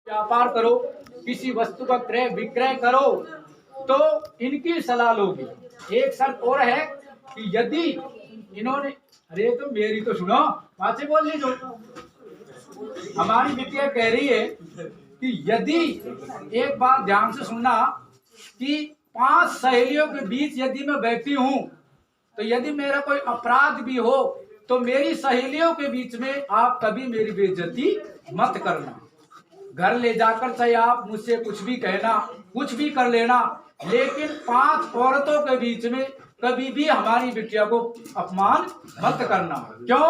व्यापार करो, किसी वस्तु का क्रय विक्रय करो तो इनकी सलाह लोगे। एक शर्त और है कि यदि इन्होंने, अरे तो मेरी तो सुनो, पाचे बोल ली जो हमारी बिटिया कह रही है कि यदि, एक बात ध्यान से सुनना, कि 5 सहेलियों के बीच यदि मैं बैठी हूं तो यदि मेरा कोई अपराध भी हो तो मेरी सहेलियों के बीच में आप कभी मेरी बेइज्जती मत करना। घर ले जाकर चाहे आप मुझसे कुछ भी कहना, कुछ भी कर लेना, लेकिन 5 औरतों के बीच में कभी भी हमारी बिटिया को अपमान मत करना। क्यों?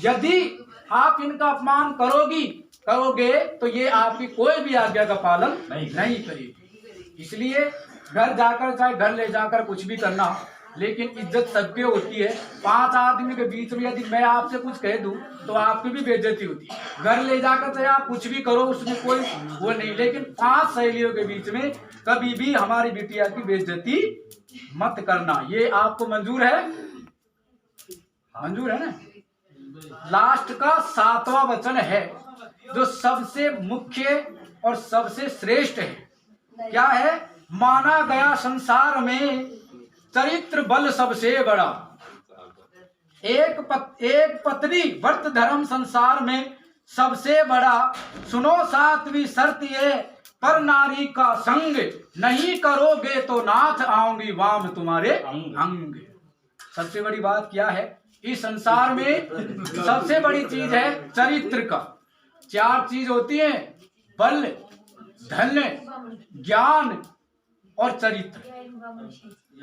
यदि आप इनका अपमान करोगे तो ये आपकी कोई भी आज्ञा का पालन नहीं करेगी। इसलिए घर जाकर चाहे घर ले जाकर कुछ भी करना, लेकिन इज्जत सबके होती है। 5 आदमी के बीच में यदि मैं आपसे कुछ कह दूं तो आपकी भी बेइज्जती होती है। घर ले जाकर चाहे आप कुछ भी करो, उसमें कोई वो नहीं, लेकिन 5 सहेलियों के बीच में कभी भी हमारी बिटिया की बेइज्जती मत करना। ये आपको मंजूर है? मंजूर है ना? लास्ट का 7वां वचन है जो सबसे मुख्य और सबसे श्रेष्ठ है। क्या है? माना गया संसार में चरित्र बल सबसे बड़ा। एक पत्नी व्रत धर्म संसार में सबसे बड़ा। सुनो 7वीं शर्त ये, पर नारी का संग नहीं करोगे तो नाथ आऊंगी वाम तुम्हारे अंग। सबसे बड़ी बात क्या है? इस संसार में सबसे बड़ी चीज है चरित्र का। 4 चीज होती है, बल, धन, ज्ञान और चरित्र।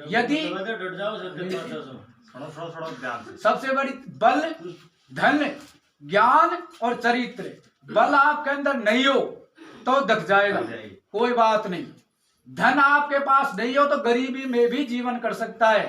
यदि सबसे बड़ी बल, धन, ज्ञान और चरित्र। बल आपके अंदर नहीं हो तो दख जाएगा, कोई बात नहीं। धन आपके पास नहीं हो तो गरीबी में भी जीवन कर सकता है।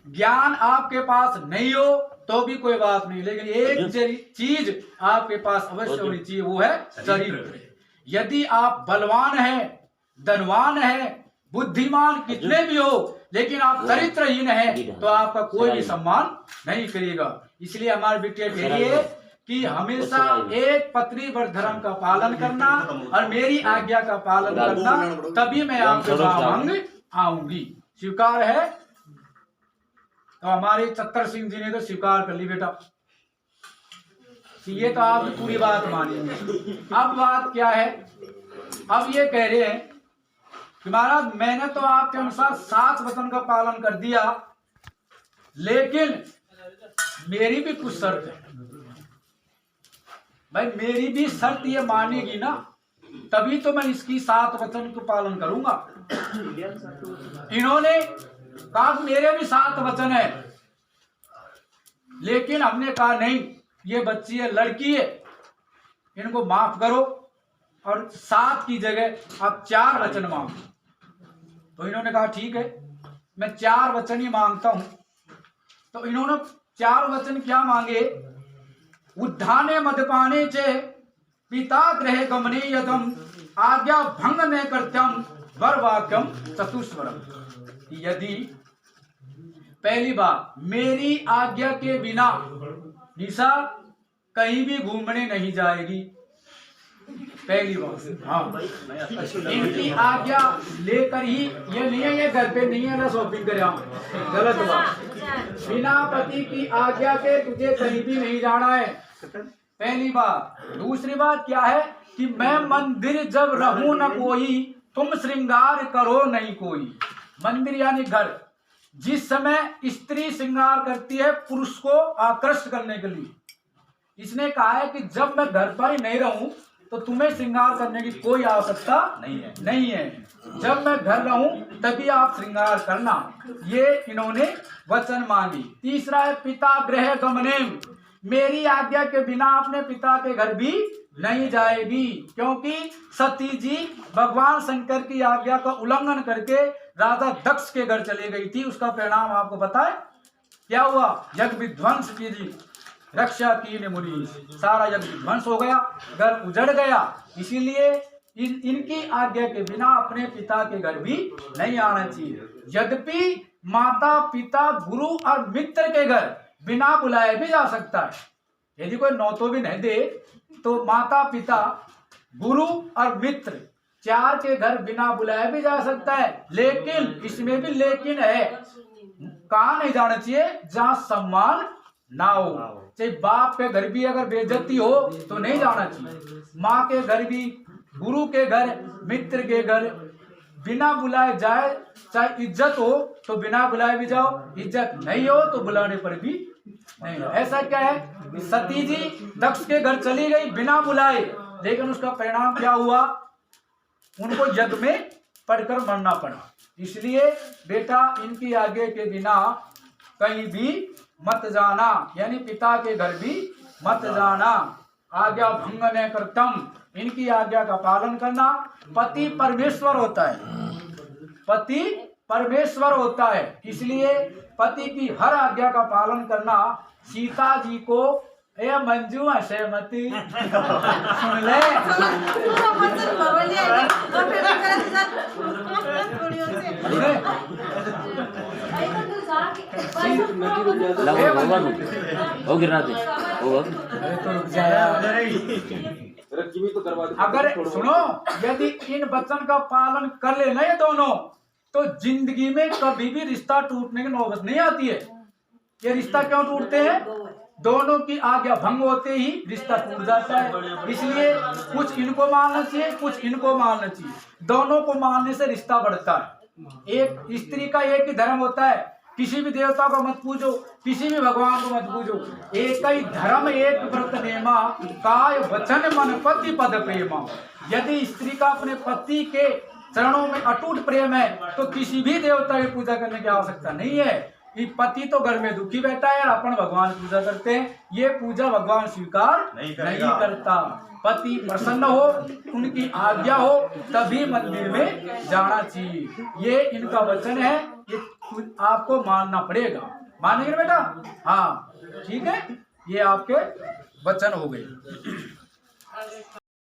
ज्ञान आपके पास नहीं हो तो भी कोई बात नहीं, लेकिन एक चीज आपके पास अवश्य होनी चाहिए, वो है चरित्र। यदि आप बलवान हैं, धनवान हैं, बुद्धिमान कितने भी हो, लेकिन आप चरित्रहीन हैं तो आपका कोई भी सम्मान नहीं करेगा। इसलिए हमारी बिटिया कह रही है कि हमेशा एक पत्नी व्रत धर्म का पालन करना और मेरी आज्ञा का पालन करना, तभी मैं आपके वाम आऊंगी। स्वीकार है? तो हमारे चतर सिंह जी ने तो स्वीकार कर ली बेटा। ये तो आप पूरी बात मानिए। अब बात क्या है? अब ये कह रहे हैं कि महाराज मैंने तो आपके अनुसार 7 वचन का पालन कर दिया, लेकिन मेरी भी कुछ शर्त है। भाई मेरी भी शर्त ये मानेगी ना, तभी तो मैं इसकी 7 वचन को पालन करूंगा। इन्होंने कहा मेरे भी 7 वचन है, लेकिन हमने कहा नहीं, ये बच्ची है, लड़की है, इनको माफ करो और 7 की जगह आप 4 वचन मांगो। तो इन्होंने कहा ठीक है, मैं 4 वचन ही मांगता हूं। तो इन्होंने 4 वचन क्या मांगे? उद्धाने मदपाने चे पिता गृह गमने यदम आज्ञा भंग में कर्त्यम वर वाक्यम चतुस्वरम। यदि पहली बात, मेरी आज्ञा के बिना निशा कहीं भी घूमने नहीं जाएगी। पहली बात। हाँ, इनकी आज्ञा लेकर ही, ये नहीं है ये घर पे नहीं है ना शॉपिंग करे, गलत बात। बिना पति की आज्ञा के तुझे कहीं भी नहीं जाना है, पहली बात। दूसरी बात क्या है कि मैं मंदिर जब रहूं न कोई, तुम श्रृंगार करो नहीं कोई। मंदिर यानी घर। जिस समय स्त्री श्रृंगार करती है पुरुष को आकृष्ट करने के लिए, इसने कहा है कि जब मैं घर पर ही नहीं रहूं तो तुम्हें श्रृंगार करने की कोई आवश्यकता नहीं है। जब मैं घर रहूं तभी आप श्रृंगार करना। ये इन्होंने वचन मांगी। तीसरा है पिता गृह गमने, मेरी आज्ञा के बिना अपने पिता के घर भी नहीं जाएगी, क्योंकि सती जी भगवान शंकर की आज्ञा का उल्लंघन करके राजा दक्ष के घर चली गई थी। उसका परिणाम आपको पता है क्या हुआ? यज्ञ विध्वंस की जी रक्षा की ने मुनि, सारा यज्ञ विध्वंस हो गया, घर उजड़ गया। इसीलिए इनकी आज्ञा के बिना अपने पिता के घर भी नहीं आना चाहिए। यद्यपि माता पिता गुरु और मित्र के घर बिना बुलाए भी जा सकता है। यदि कोई नौतो भी नहीं दे तो माता पिता गुरु और मित्र, चार के घर बिना बुलाए भी जा सकता है, लेकिन इसमें भी लेकिन है, कहाँ नहीं जाना चाहिए, जहाँ सम्मान ना हो। चाहे बाप के घर भी अगर बेइज्जती हो तो नहीं जाना चाहिए, माँ के घर भी, गुरु के घर, मित्र के घर बिना बुलाए जाए। चाहे इज्जत हो तो बिना बुलाए भी जाओ, इज्जत नहीं हो तो बुलाने पर भी नहीं। ऐसा क्या है, सती जी दक्ष के घर चली गई बिना बुलाए, लेकिन उसका परिणाम क्या हुआ, उनको यज्ञ में पढ़कर मरना पड़ा। इसलिए बेटा इनकी आज्ञा के बिना कहीं भी मत जाना, यानी पिता के घर भी मत जाना। आज्ञा भंग न करतम, इनकी आज्ञा का पालन करना। पति परमेश्वर होता है, पति परमेश्वर होता है, इसलिए पति की हर आज्ञा का पालन करना। सीता जी को ए मंजू असहमति सुन ले, अगर सुनो, यदि इन वचन का पालन कर ले ना ये दोनों, तो जिंदगी में कभी भी रिश्ता टूटने की नौबत नहीं आती है। ये रिश्ता क्यों टूटते हैं, दोनों की आज्ञा भंग होते ही रिश्ता टूट जाता है। इसलिए कुछ इनको मानना चाहिए, कुछ इनको मानना चाहिए, दोनों को मानने से रिश्ता बढ़ता है। एक स्त्री का एक ही धर्म होता है, किसी भी देवता को मत पूजो, किसी भी भगवान को मत पूजो, एक ही धर्म एक व्रत नेमा, काय वचन मन पति पद प्रेमा। यदि स्त्री का अपने पति के चरणों में अटूट प्रेम है तो किसी भी देवता की पूजा करने की आवश्यकता नहीं है। ये पति तो घर में दुखी बैठा है, अपन भगवान की पूजा करते हैं, ये पूजा भगवान स्वीकार नहीं करता। पति प्रसन्न हो, उनकी आज्ञा हो, तभी मंदिर में जाना चाहिए। ये इनका वचन है, ये आपको मानना पड़ेगा। मानेंगे बेटा? हाँ ठीक है, ये आपके वचन हो गए।